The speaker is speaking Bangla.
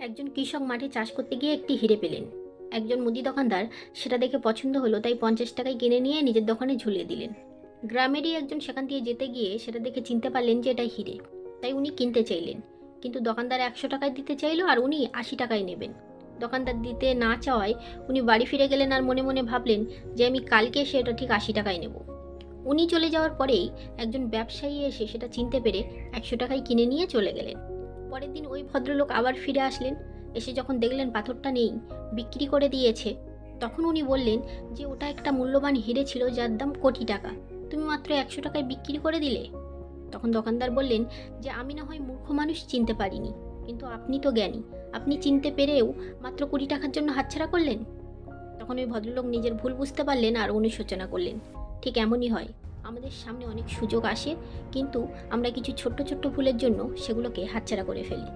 একজন কৃষক মাঠে চাষ করতে গিয়ে একটি হিরে পেলেন। একজন মুদি দোকানদার সেটা দেখে পছন্দ হলো, তাই 50 টাকায় কিনে নিয়ে নিজের দোকানে ঝুলিয়ে দিলেন। গ্রামেরই একজন সেখান দিয়ে যেতে গিয়ে সেটা দেখে চিনতে পারলেন যে এটা হিরে, তাই উনি কিনতে চাইলেন। কিন্তু দোকানদার 100 টাকায় দিতে চাইলো আর উনি 80 টাকায় নেবেন। দোকানদার দিতে না চাওয়ায় উনি বাড়ি ফিরে গেলেন আর মনে মনে ভাবলেন যে আমি কালকে সেটা ঠিক 80 টাকায় নেব। উনি চলে যাওয়ার পরেই একজন ব্যবসায়ী এসে সেটা চিনতে পেরে 100 টাকায় কিনে নিয়ে চলে গেলেন। পরের দিন ওই ভদ্রলোক আবার ফিরে আসলেন। এসে যখন দেখলেন পাথরটা নেই, বিক্রি করে দিয়েছে, তখন উনি বললেন যে ওটা একটা মূল্যবান হিরে ছিল যার দাম কোটি টাকা, তুমি মাত্র 100 টাকায় বিক্রি করে দিলে। তখন দোকানদার বললেন যে আমি না হয় মূর্খ মানুষ, চিনতে পারিনি, কিন্তু আপনি তো জ্ঞানী, আপনি চিনতে পেরেও মাত্র 20 টাকার জন্য হাতছাড়া করলেন। তখন ওই ভদ্রলোক নিজের ভুল বুঝতে পারলেন আর অনুশোচনা করলেন। ঠিক এমনই হয়, আমাদের সামনে অনেক সুযোগ আসে, কিন্তু আমরা কিছু ছোট্ট ছোট্ট ভুলের জন্য সেগুলোকে হাতছাড়া করে ফেলি।